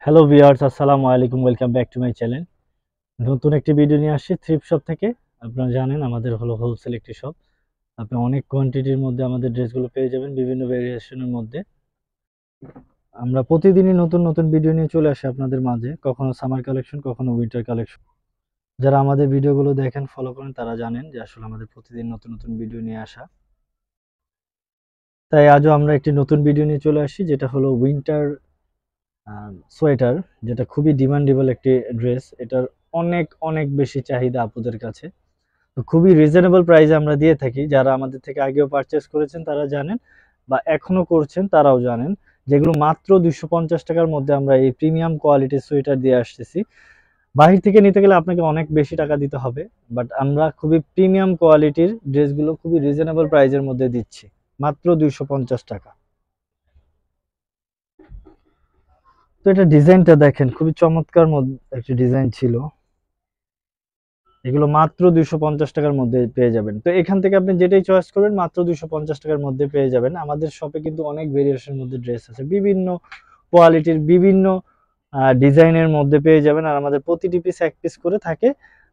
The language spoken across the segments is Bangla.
হ্যালো ভিউয়ার্স, আসসালামু আলাইকুম। Welcome back to my channel. নতুন একটি ভিডিও নিয়ে আসছি থ্রিফ্ট শপ থেকে। আপনারা জানেন আমাদের হলো হোলসেল একটি শপ। আপনি অনেক কোয়ান্টিটির মধ্যে আমাদের ড্রেসগুলো পেয়ে যাবেন বিভিন্ন ভেরিয়েশনের মধ্যে। আমরা প্রতিদিনই নতুন নতুন ভিডিও নিয়ে চলে আসি আপনাদের মাঝে, কখনো সামার কালেকশন, কখনো উইন্টার কালেকশন। যারা আমাদের ভিডিওগুলো দেখেন, ফলো করেন, তারা জানেন যে আসলে আমাদের প্রতিদিন নতুন নতুন ভিডিও নিয়ে আসা। তাই আজও আমরা একটি নতুন ভিডিও নিয়ে চলে আসি, যেটা হলো উইন্টার সোয়েটার, যেটা খুবই ডিমান্ডেবল একটি ড্রেস। এটার অনেক অনেক বেশি চাহিদা আপুদের কাছে। তো খুবই রিজনেবল প্রাইসে আমরা দিয়ে থাকি। যারা আমাদের থেকে আগেও পারচেস করেছেন তারা জানেন, বা এখনো করছেন তারাও জানেন, যেগুলো মাত্র 250 টাকার মধ্যে আমরা এই প্রিমিয়াম কোয়ালিটির সোয়েটার দিয়ে আসতেছি। বাহির থেকে নিতে গেলে আপনাকে অনেক বেশি টাকা দিতে হবে, বাট আমরা খুবই প্রিমিয়াম কোয়ালিটির ড্রেসগুলো খুবই রিজনেবল প্রাইসের মধ্যে দিচ্ছি, মাত্র 250 টাকা। তো এটা ডিজাইনটা দেখেন, খুবই চমৎকার মধ্যে একটি ডিজাইন ছিল। এগুলো মাত্র 250 টাকার মধ্যে পেয়ে যাবেন। তো এখান থেকে আপনি যেটাই চয়েস করবেন মাত্র 250 টাকার মধ্যে পেয়ে যাবেন। আমাদের শপে কিন্তু অনেক ভেরিয়েশনের মধ্যে ড্রেস আছে, বিভিন্ন কোয়ালিটির, বিভিন্ন ডিজাইনের মধ্যে পেয়ে যাবেন। আর আমাদের প্রতিটি পিস এক পিস করে থাকে।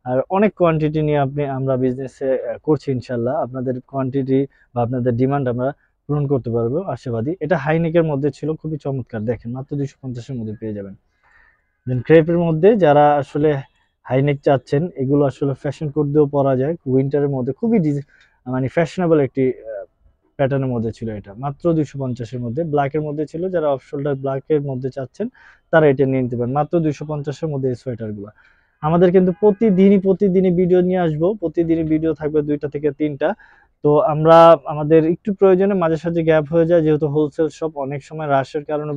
আর অনেক কোয়ান্টিটি নিয়ে আমরা বিজনেসে করছি ইনশাল্লাহ। আপনাদের কোয়ান্টিটি বা আপনাদের ডিমান্ড আমরা পূরণ করতে পারবো আশাবাদী। এটা হাইনেকের মধ্যে ছিল, খুবই চমৎকার, দেখেন মাত্র 250-এর মধ্যে পেয়ে যাবেন। দেন ক্রেপের মধ্যে যারা আসলে হাইনেক চাচ্ছেন, এগুলো আসলে ফ্যাশন কোট দিয়েও পরা যায় উইন্টারের মধ্যে, খুবই মানে ফ্যাশনেবল একটি প্যাটার্নের মধ্যে ছিল। এটা মাত্র 250-এর মধ্যে, ব্ল্যাকের মধ্যে ছিল। যারা অফ শোল্ডার ব্ল্যাকের মধ্যে চাচ্ছেন তারা এটা নিয়ে নিতে পারেন মাত্র 250-এর মধ্যে এই সোয়েটারগুলো। আমাদের কিন্তু প্রতিদিনই ভিডিও নিয়ে আসবো, প্রতিদিনই ভিডিও থাকবে 2টা থেকে 3টা। তো আমরা আমাদের একটু প্রয়োজনে মাঝে সাঝে গ্যাপ হয়ে যায়, যেহেতু হোলসেল শপ, অনেক সময় রাশের কারণে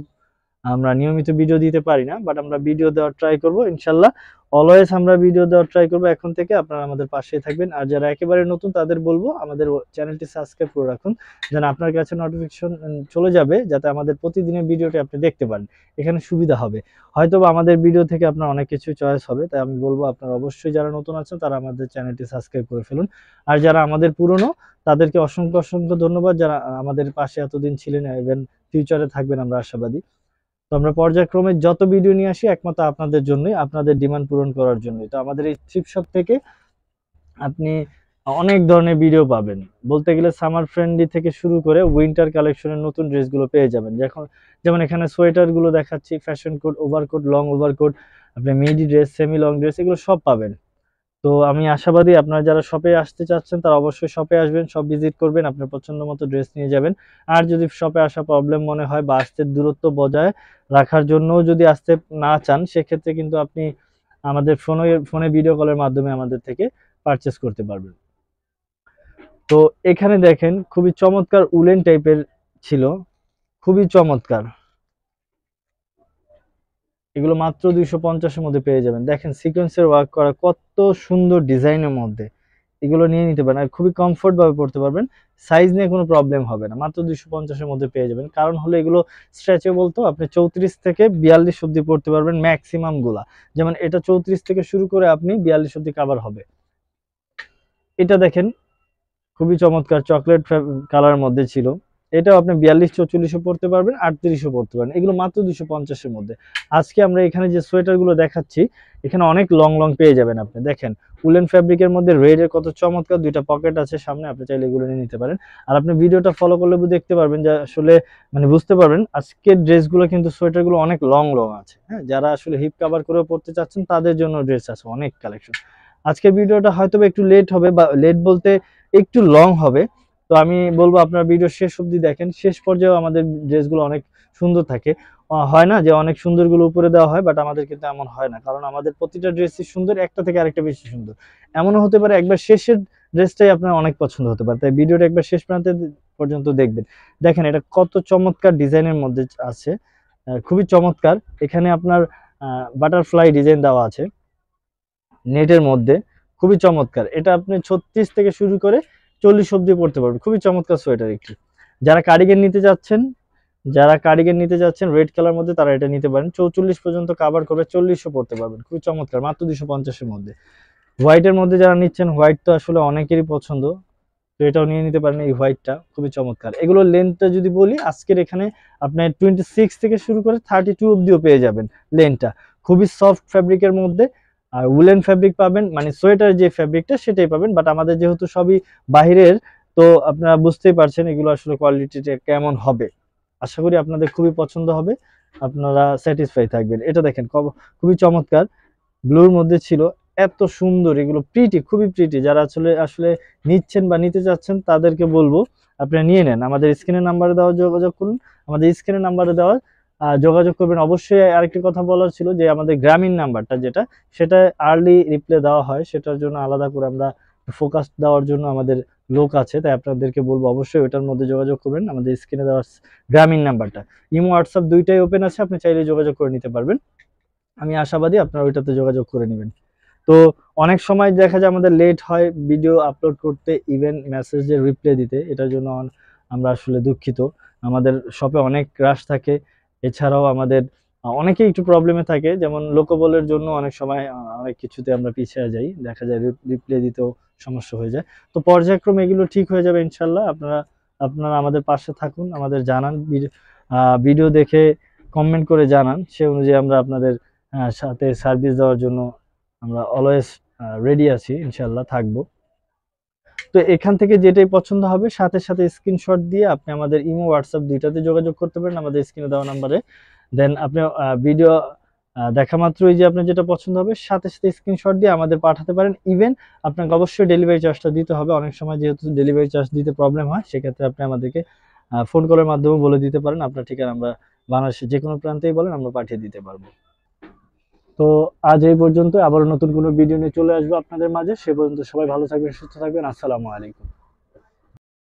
আমরা নিয়মিত ভিডিও দিতে পারি না, বাট আমরা ভিডিও দেওয়ার ট্রাই করব ইনশাল্লাহ। অলওয়েজ আমরা ভিডিও দেওয়ার ট্রাই করব। এখন থেকে আপনারা আমাদের পাশেই থাকবেন। আর যারা একেবারে নতুন তাদের বলবো আমাদের চ্যানেলটি সাবস্ক্রাইব করে রাখুন, যেন আপনার কাছে নোটিফিকেশন চলে যাবে, যাতে আমাদের প্রতিদিনের ভিডিওটি আপনি দেখতে পারেন। এখানে সুবিধা হবে, হয়তো বা আমাদের ভিডিও থেকে আপনার অনেক কিছু চয়েস হবে। তাই আমি বলবো আপনারা অবশ্যই যারা নতুন আছেন তারা আমাদের চ্যানেলটি সাবস্ক্রাইব করে ফেলুন। আর যারা আমাদের পুরনো, তাদেরকে অসংখ্য অসংখ্য ধন্যবাদ, যারা আমাদের পাশে এতদিন ছিলেন, ইভেন ফিউচারে থাকবেন আমরা আশাবাদী। তো আমরা পর্যায়ক্রমে যত ভিডিও নিয়ে আসি একমাত্র আপনাদের জন্যই, আপনাদের ডিমান্ড পূরণ করার জন্যই। তো আমাদের এই থ্রিফ্ট শপ থেকে আপনি অনেক ধরনের ভিডিও পাবেন। বলতে গেলে সামার ফ্রেন্ডলি থেকে শুরু করে উইন্টার কালেকশনের নতুন ড্রেসগুলো পেয়ে যাবেন। যেমন এখানে সোয়েটার গুলো দেখাচ্ছি, fashion coat, overcoat, long overcoat, আপনি midi dress, semi long dress, এগুলো সব পাবেন। তো আমি আশাবাদী আপনারা যারা শপে আসতে চাচ্ছেন তারা অবশ্যই শপে আসবেন, শপ ভিজিট করবেন, আপনার পছন্দ মতো ড্রেস নিয়ে যাবেন। আর যদি শপে আসা প্রবলেম মনে হয় বা আসতে দূরত্ব বজায় রাখার জন্য যদি আসতে না চান, সেক্ষেত্রে কিন্তু আপনি আমাদের ফোনে ভিডিও কলের মাধ্যমে আমাদের থেকে পারচেস করতে পারবেন। তো এখানে দেখেন খুবই চমৎকার উলেন টাইপের ছিল, খুবই চমৎকার। এগুলো মাত্র 250-এর মধ্যে পেয়ে যাবেন। দেখেন সিকোয়েন্সের ওয়ার্ক করা কত সুন্দর ডিজাইনের মধ্যে। এগুলো নিয়ে নিতে পারেন, আর খুবই কমফোর্ট ভাবে পড়তে পারবেন। সাইজ নিয়ে কোনো প্রবলেম হবে না, মাত্র 250-এর মধ্যে পেয়ে যাবেন। কারণ হলো এগুলো স্ট্রেচেবল, তো আপনি 34 থেকে 42 অব্দি পড়তে পারবেন ম্যাক্সিমাম গুলা। যেমন এটা 34 থেকে শুরু করে আপনি 42 অব্দি কভার হবে। এটা দেখেন খুবই চমৎকার চকলেট কালার মধ্যে ছিল। এটাও আপনি 42-44ও পড়তে পারবেন, 38ও পড়তে পারবেন। এগুলো মাত্র 250-এর মধ্যে। আজকে আমরা এখানে যে সোয়েটার গুলো দেখাচ্ছি, এখানে অনেক লং লং পেয়ে যাবেন। আপনি দেখেন উলেন ফ্যাব্রিকের মধ্যে রেড এর কত চমৎকার, 2টা পকেট আছে সামনে, আপনি চাইলে এগুলো নিয়ে নিতে পারেন। আর আপনি ভিডিওটা ফলো করলে দেখতে পারবেন যে আসলে মানে বুঝতে পারবেন আজকের ড্রেসগুলো কিন্তু সোয়েটার গুলো অনেক লং লং আছে। হ্যাঁ, যারা আসলে হিপ কভার করে পড়তে চাচ্ছেন তাদের জন্য ড্রেস আছে অনেক কালেকশন। আজকের ভিডিওটা হয়তো একটু লেট হবে, বা লেট বলতে একটু লং হবে। তো আমি বলবো আপনার ভিডিও শেষ অবধি দেখেন, শেষ পর্যায়েও আমাদের ড্রেসগুলো অনেক সুন্দর থাকে। হয় না যে অনেক সুন্দরগুলো উপরে দেওয়া হয়, বাট আমাদের কিন্তু এমন হয় না, কারণ আমাদের প্রতিটা ড্রেসই সুন্দর, একটা থেকে আরেকটা বেশি সুন্দর। এমনও হতে পারে একবার শেষের ড্রেসটাই আপনার অনেক পছন্দ হতে পারে, তাই ভিডিওটা একবার শেষ প্রান্তে পর্যন্ত দেখবেন। দেখেন এটা কত চমৎকার ডিজাইনের মধ্যে আছে, খুবই চমৎকার। এখানে আপনার বাটারফ্লাই ডিজাইন দেওয়া আছে নেটের মধ্যে, খুবই চমৎকার। এটা আপনি 36 থেকে শুরু করে 40 অব্দি পড়তে পারবেন, খুবই চমৎকার সোয়েটার একটি। যারা কার্ডিগান নিতে যাচ্ছেন, রেড কালার মধ্যে, তারা এটা নিতে পারেন। 44 পর্যন্ত কভার করবে, 40ও পড়তে পারবেন, খুবই চমৎকার, মাত্র 250-এর মধ্যে। হোয়াইটের মধ্যে যারা নিচ্ছেন, হোয়াইট তো আসলে অনেকেরই পছন্দ, তো এটাও নিয়ে নিতে পারেন। এই হোয়াইটটা খুবই চমৎকার। এগুলো লেন্থটা যদি বলি, আজকের এখানে আপনার 26 থেকে শুরু করে 32 অব্দিও পেয়ে যাবেন লেন্থটা। খুবই সফট ফ্যাব্রিকের মধ্যে, আর উলেন ফ্যাব্রিক পাবেন, মানে সোয়েটার যে ফ্যাব্রিকটা সেটাই পাবেন। বাট আমাদের যেহেতু সবই বাহিরের, তো আপনারা বুঝতেই পারছেন এগুলো আসলে কোয়ালিটিটা কেমন হবে। আশা করি আপনাদের খুবই পছন্দ হবে, আপনারা স্যাটিসফাই থাকবেন। এটা দেখেন খুবই চমৎকার, ব্লুর মধ্যে ছিল, এত সুন্দর। এগুলো প্রিটি, খুবই প্রিটি। যারা আসলে আসলে নিচ্ছেন বা নিতে চাচ্ছেন তাদেরকে বলবো আপনারা নিয়ে নেন। আমাদের স্ক্রিনের নাম্বারে দেওয়া যোগাযোগ করুন, আমাদের স্ক্রিনের নাম্বারে দেওয়া যোগাযোগ করবেন। অবশ্যই আরেকটি কথা বলার ছিল যে আমাদের গ্রামীণ নাম্বারটা যেটা, সেটা আর্লি রিপ্লে দেওয়া হয়, সেটার জন্য আলাদা করে আমরা ফোকাস দেওয়ার জন্য আমাদের লোক আছে, তাই আপনাদেরকে বলবো অবশ্যই ওটার মধ্যে যোগাযোগ করবেন। আমাদের স্ক্রিনে দেওয়া গ্রামীণ নাম্বারটা, ইমো হোয়াটসঅ্যাপ দুইটাই ওপেন আছে, আপনি চাইলে যোগাযোগ করে নিতে পারবেন। আমি আশাবাদী আপনারা ওইটাতে যোগাযোগ করে নেবেন। তো অনেক সময় দেখা যায় আমাদের লেট হয় ভিডিও আপলোড করতে, ইভেন মেসেজের রিপ্লাই দিতে, এটার জন্য আমরা আসলে দুঃখিত। আমাদের শপে অনেক রাশ থাকে, এছাড়াও আমাদের অনেকেই একটু প্রবলেমে থাকে, যেমন লোকবলের জন্য অনেক সময় অনেক কিছুতে আমরা পিছিয়ে যাই, দেখা যায় রিপ্লাই দিতেও সমস্যা হয়ে যায়। তো পর্যায়ক্রমে এগুলো ঠিক হয়ে যাবে ইনশাল্লাহ। আপনারা আপনারা আমাদের পাশে থাকুন, আমাদের জানান, ভিডিও দেখে কমেন্ট করে জানান, সে অনুযায়ী আমরা আপনাদের সাথে সার্ভিস দেওয়ার জন্য আমরা অলওয়েজ রেডি আছি, ইনশাল্লাহ থাকবো। তো এখান থেকে যেটাই পছন্দ হবে সাথে সাথে স্ক্রিনশট দিয়ে আপনি আমাদের ইমো হোয়াটসঅ্যাপ দুইটাতে যোগাযোগ করতে পারেন আমাদের স্ক্রিনে দেওয়া নাম্বারে। দেন আপনি ভিডিও দেখা মাত্রই যে আপনার যেটা পছন্দ হবে সাথে সাথে স্ক্রিনশট দিয়ে আমাদের পাঠাতে পারেন। ইভেন আপনাকে অবশ্যই ডেলিভারি চার্জটা দিতে হবে। অনেক সময় যেহেতু ডেলিভারি চার্জ দিতে প্রবলেম হয়, সেক্ষেত্রে আপনি আমাদেরকে ফোন কলের মাধ্যমে বলে দিতে পারেন আপনার ঠিকানা, আমরা বাংলাদেশের যে কোনো প্রান্তেই বলেন আমরা পাঠিয়ে দিতে পারবো। তো আজ এই পর্যন্ত, আবারও নতুন কোনো ভিডিও নিয়ে চলে আসবো আপনাদের মাঝে। সে পর্যন্ত সবাই ভালো থাকবেন, সুস্থ থাকবেন। আসসালামু আলাইকুম।